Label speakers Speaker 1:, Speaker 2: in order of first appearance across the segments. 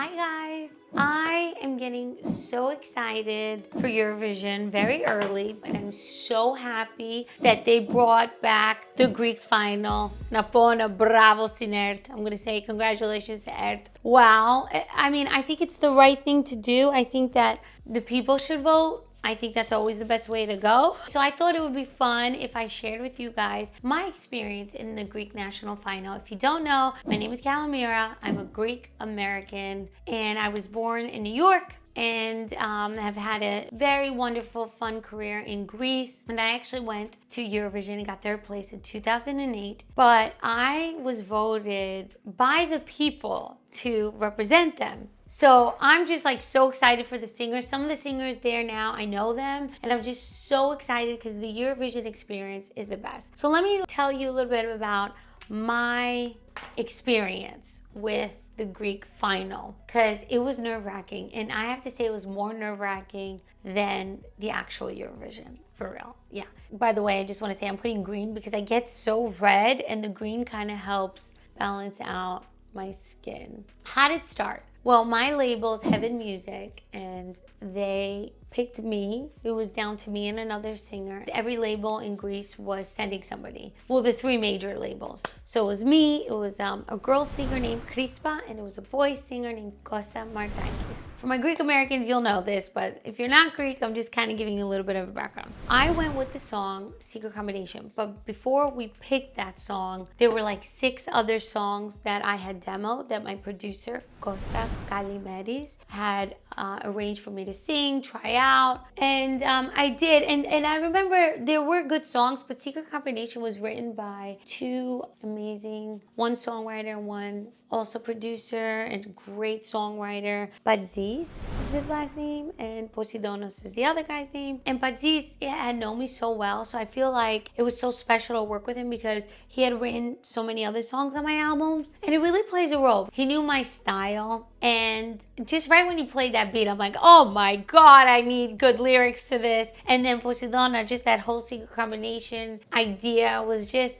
Speaker 1: Hi guys! I am getting so excited for Eurovision very early, and I'm so happy that they brought back the Greek final. Napona, bravo, Sinert. I'm gonna say congratulations to Ert. Wow. I mean, I think it's the right thing to do. I think that the people should vote. I think that's always the best way to go. So I thought it would be fun if I shared with you guys my experience in the Greek national final. If you don't know, my name is Kalomira. I'm a Greek American and I was born in New York and have had a very wonderful, fun career in Greece. And I actually went to Eurovision and got third place in 2008. But I was voted by the people to represent them. So I'm just like so excited for the singers. Some of the singers there now, I know them, and I'm just so excited because the Eurovision experience is the best. So let me tell you a little bit about my experience with the Greek final, because it was nerve-wracking, and I have to say it was more nerve-wracking than the actual Eurovision, for real. Yeah. By the way, I just want to say I'm putting green because I get so red, and the green kind of helps balance out my skin. How did it start? Well, my label is Heaven Music, and they picked me. It was down to me and another singer. Every label in Greece was sending somebody. Well, the three major labels. So it was me, it was a girl singer named Crispa, and it was a boy singer named Costa Martakis. For my Greek Americans, you'll know this, but if you're not Greek, I'm just kind of giving you a little bit of a background. I went with the song Secret Combination, but before we picked that song, there were like 6 other songs that I had demoed that my producer, Costa Kalimeris, had arranged for me to sing, try out, and I did. And I remember there were good songs, but Secret Combination was written by 2 amazing, one songwriter and one also producer and great songwriter. Badzis is his last name, and Posidonos is the other guy's name. And Badzis had known me so well, so I feel like it was so special to work with him because he had written so many other songs on my albums, and it really plays a role. He knew my style, and just right when he played that beat, I'm like, oh my God, I need good lyrics to this. And then Posidona, just that whole Secret Combination idea was just,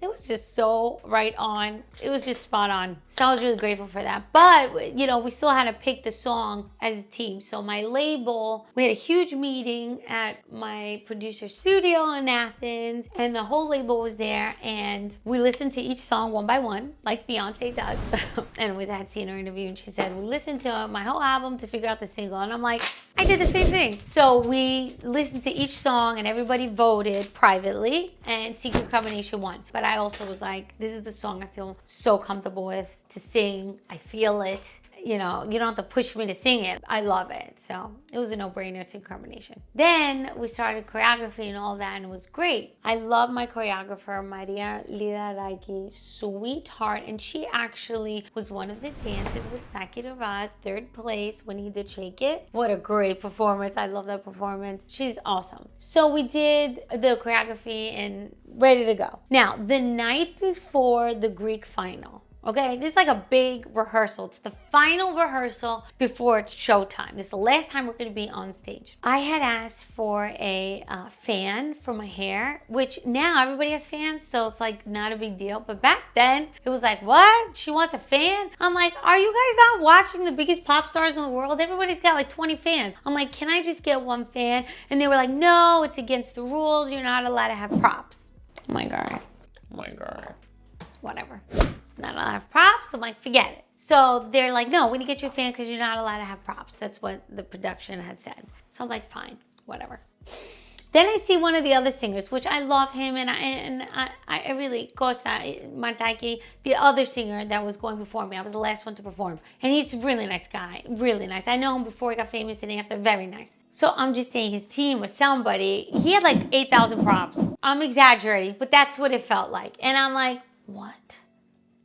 Speaker 1: it was just so right on. It was just spot on. So I was really grateful for that. But, you know, we still had to pick the song as a team. So my label, we had a huge meeting at my producer's studio in Athens, and the whole label was there, and we listened to each song one by one, like Beyonce does. And I had seen her interview, and she said, we listened to my whole album to figure out the single. And I'm like, I did the same thing. So we listened to each song, and everybody voted privately, and Secret Combination won. But I also was like, this is the song I feel so comfortable with to sing. I feel it. You know, you don't have to push me to sing it. I love it. So it was a no-brainer, Secret Combination. Then we started choreography and all that, and it was great. I love my choreographer, Maria Liraraki, sweetheart, and she actually was one of the dancers with Saki Ravaz, 3rd place when he did Shake It. What a great performance. I love that performance. She's awesome. So we did the choreography and ready to go. Now, the night before the Greek final, okay, this is like a big rehearsal. It's the final rehearsal before it's showtime. This is the last time we're going to be on stage. I had asked for a fan for my hair, which now everybody has fans, so it's like not a big deal. But back then, it was like, what? She wants a fan? I'm like, are you guys not watching the biggest pop stars in the world? Everybody's got like 20 fans. I'm like, can I just get one fan? And they were like, no, it's against the rules. You're not allowed to have props. Oh my God. Oh my God. Whatever. Not allowed to have props. I'm like, forget it. So they're like, no, we need to get you a fan because you're not allowed to have props. That's what the production had said. So I'm like, fine, whatever. Then I see one of the other singers, which I love him, and I really, Costa Martaki, the other singer that was going before me. I was the last one to perform. And he's a really nice guy, really nice. I know him before he got famous and after, very nice. So I'm just saying his team was somebody. He had like 8,000 props. I'm exaggerating, but that's what it felt like. And I'm like, what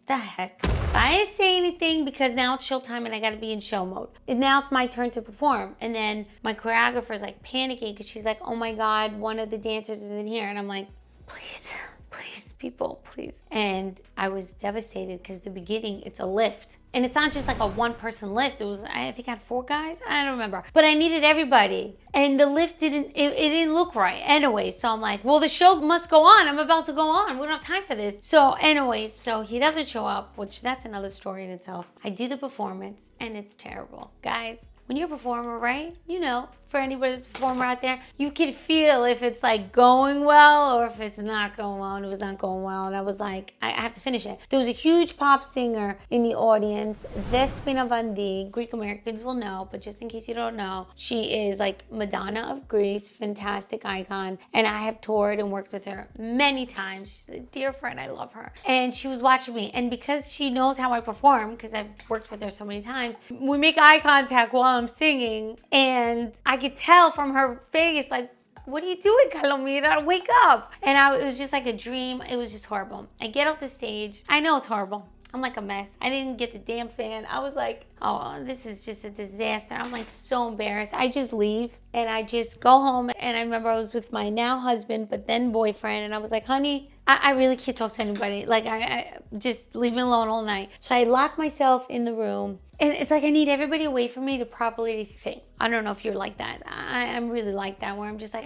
Speaker 1: the heck? I didn't say anything because now it's showtime and I gotta be in show mode. And now it's my turn to perform. And then my choreographer's like panicking because she's like, oh my God, one of the dancers is in here. And I'm like, please, please, people, please. And I was devastated because the beginning, it's a lift. And it's not just like a 1-person lift. It was, I think I had 4 guys. I don't remember. But I needed everybody. and the lift it didn't look right. Anyway, so I'm like, well, the show must go on. I'm about to go on. We don't have time for this. So anyway, so he doesn't show up, which that's another story in itself. I do the performance and it's terrible. Guys, when you're a performer, right? You know, for anybody that's a performer out there, you can feel if it's like going well or if it's not going well. And it was not going well. And I was like, I have to finish it. There was a huge pop singer in the audience, Despina Van Dijk. Greek Americans will know, but just in case you don't know, she is like Madonna of Greece, fantastic icon. And I have toured and worked with her many times. She's a dear friend. I love her. And she was watching me. And because she knows how I perform, because I've worked with her so many times, we make eye contact while I'm singing. And I could tell from her face, like, what are you doing, Kalomira? Wake up. And it was just like a dream. It was just horrible. I get off the stage. I know it's horrible. I'm like a mess. I didn't get the damn fan. I was like, oh, this is just a disaster. I'm like so embarrassed. I just leave and I just go home. And I remember I was with my now husband, but then boyfriend. And I was like, honey, I really can't talk to anybody. Like, I just leave me alone all night. So I locked myself in the room. And it's like I need everybody away from me to properly think. I don't know if you're like that. I'm really like that, where I'm just like,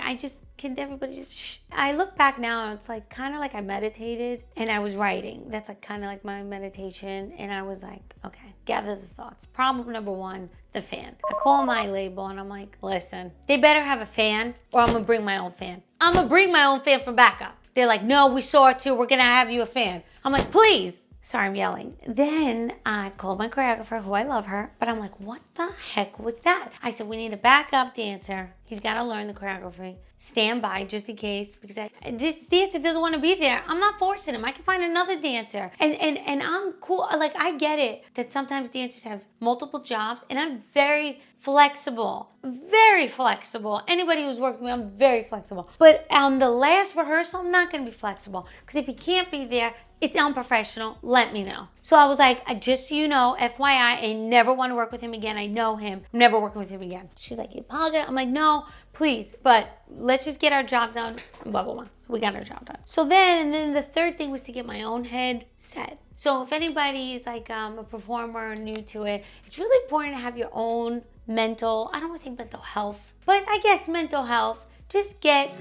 Speaker 1: can everybody just shh? I look back now and it's like kind of like I meditated and I was writing. That's like kind of like my meditation. And I was like, okay, gather the thoughts. Problem number one, the fan. I call my label and I'm like, listen, they better have a fan or I'm gonna bring my own fan. I'm gonna bring my own fan from backup. They're like, no, we saw it too. We're gonna have you a fan. I'm like, please. Sorry, I'm yelling. Then I called my choreographer, who I love her, but I'm like, what the heck was that? I said, we need a backup dancer. He's got to learn the choreography. Stand by just in case, because this dancer doesn't want to be there. I'm not forcing him. I can find another dancer. And I'm cool. Like, I get it that sometimes dancers have multiple jobs, and I'm very flexible. Very flexible. Anybody who's worked with me, I'm very flexible. But on the last rehearsal, I'm not going to be flexible, because if he can't be there, it's unprofessional. Let me know. So I was like, just so you know, FYI, I never want to work with him again. I know him. I'm never working with him again. She's like, you apologize? I'm like, no, please. But let's just get our job done. Blah, blah, blah. We got our job done. So then the third thing was to get my own head set. So if anybody is like a performer or new to it, it's really important to have your own mental, I don't want to say mental health, but I guess mental health. Just get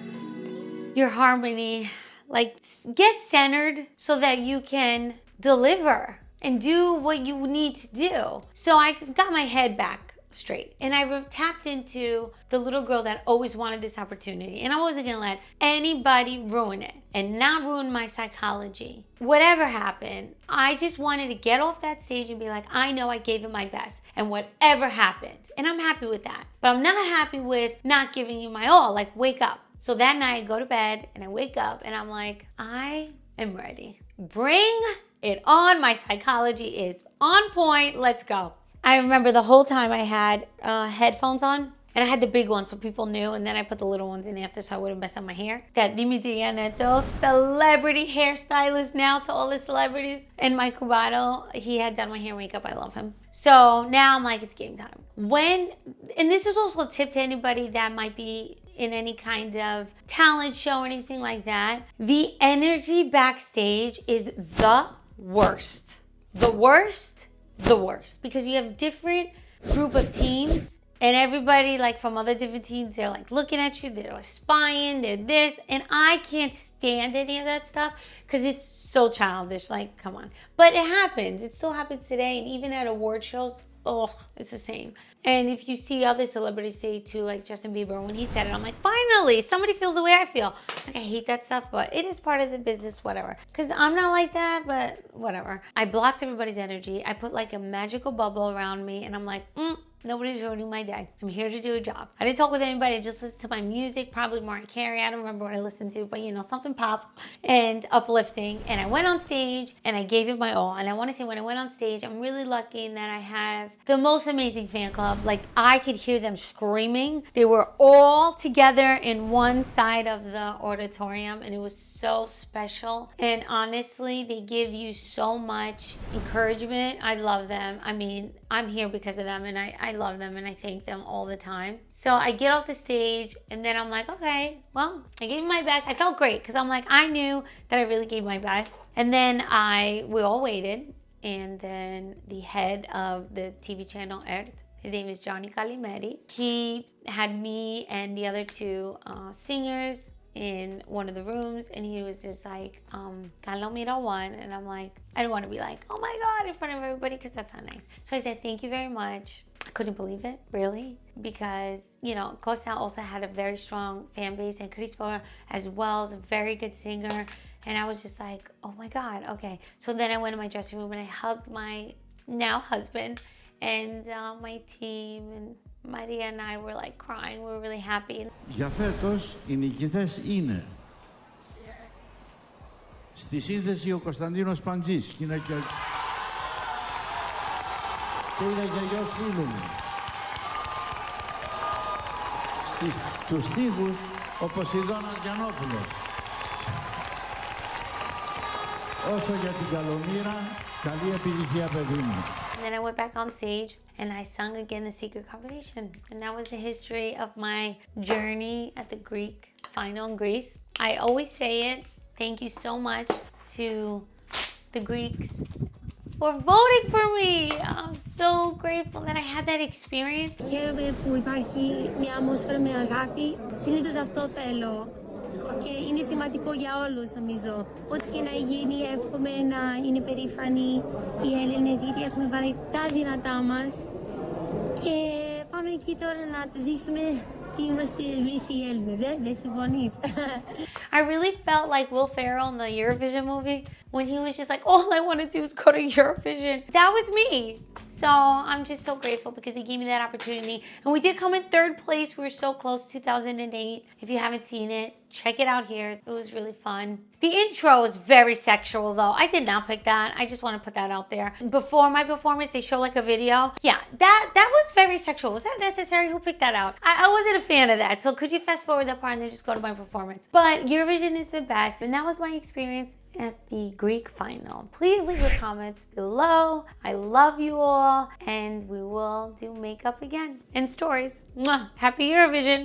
Speaker 1: your harmony, like get centered so that you can deliver and do what you need to do. So I got my head back straight and I tapped into the little girl that always wanted this opportunity, and I wasn't gonna let anybody ruin it and not ruin my psychology. Whatever happened, I just wanted to get off that stage and be like, I know I gave it my best, and whatever happens, and I'm happy with that. But I'm not happy with not giving you my all. Like, wake up. So that night I go to bed and I wake up and I'm like, I am ready. Bring it on. My psychology is on point. Let's go. I remember the whole time I had headphones on, and I had the big ones so people knew, and then I put the little ones in after so I wouldn't mess up my hair. That Dimitri Neto, celebrity hairstylist now to all the celebrities. And my Cubano, he had done my hair and makeup. I love him. So now I'm like, it's game time. And this is also a tip to anybody that might be in any kind of talent show or anything like that. The energy backstage is the worst. The worst, because you have different group of teams, and everybody like from other different teams, they're like looking at you, they're spying, they're this, and I can't stand any of that stuff because it's so childish. Like, come on. But it happens. It still happens today, and even at award shows, oh, it's the same. And if you see other celebrities say too, like Justin Bieber, when he said it, I'm like, finally, somebody feels the way I feel. Like, I hate that stuff, but it is part of the business, whatever. Because I'm not like that, but whatever. I blocked everybody's energy. I put like a magical bubble around me, and I'm like, nobody's ruining my day. I'm here to do a job. I didn't talk with anybody. I just listened to my music, probably Mariah Carey. I don't remember what I listened to, but you know, something pop and uplifting. And I went on stage and I gave it my all. And I want to say when I went on stage, I'm really lucky in that I have the most amazing fan club. Like, I could hear them screaming. They were all together in one side of the auditorium, and it was so special. And honestly, they give you so much encouragement. I love them. I mean, I'm here because of them, and I love them, and I thank them all the time. So I get off the stage, and then I'm like, okay, well, I gave my best. I felt great because I'm like, I knew that I really gave my best. And then we all waited, and then the head of the TV channel, Earth, His name is Johnny Kalimeri. He had me and the other two singers in one of the rooms, and he was just like, Kalomira won. And I'm like, I don't want to be like, oh my God, in front of everybody, because that's not nice. So I said, thank you very much. I couldn't believe it, really, because, you know, Costa also had a very strong fan base, and Crispo as well is a very good singer. And I was just like, oh my God, okay. So then I went in my dressing room and I hugged my now husband and my team, and Maria and I were like crying. We were really happy.
Speaker 2: Για φέτος οι νικητές είναι στη σύνθεση ο Κωνσταντίνος Παντζής και είναι και γιος φίλου μου. Στους στίχους ο Ποσειδώνας Γιαννόπουλος. Όσο για την Καλομήρα, καλή επιτυχία παιδί μου.
Speaker 1: And then I went back on stage and I sung again the secret combination. And that was the history of my journey at the Greek final in Greece. I always say it. Thank you so much to the Greeks for voting for me. I'm so grateful that I had that experience.
Speaker 3: Χαίρομαι που υπάρχει μια ατμόσφαιρα με αγάπη. Συνήθως αυτό θέλω. Και είναι σημαντικό για όλους, νομίζω. Ό,τι και να γίνει, εύχομαι να είναι περήφανοι οι Έλληνες, γιατί έχουμε βάλει τα δυνατά μας. Και πάμε εκεί τώρα να τους δείξουμε τι είμαστε εμείς οι Έλληνες, δεν συμφωνείς?
Speaker 1: I really felt like Will Ferrell in the Eurovision movie when he was just like, all I want to do is go to Eurovision. That was me. So I'm just so grateful because they gave me that opportunity. And we did come in third place. We were so close, 2008. If you haven't seen it, check it out here. It was really fun. The intro is very sexual though. I did not pick that. I just want to put that out there. Before my performance, they show like a video. Yeah, that was very sexual. Was that necessary? Who picked that out? I wasn't a fan of that. So could you fast forward that part and then just go to my performance? But Eurovision is the best. And that was my experience at the Greek final. Please leave your comments below. I love you all. And we will do makeup again and stories. Mwah. Happy Eurovision.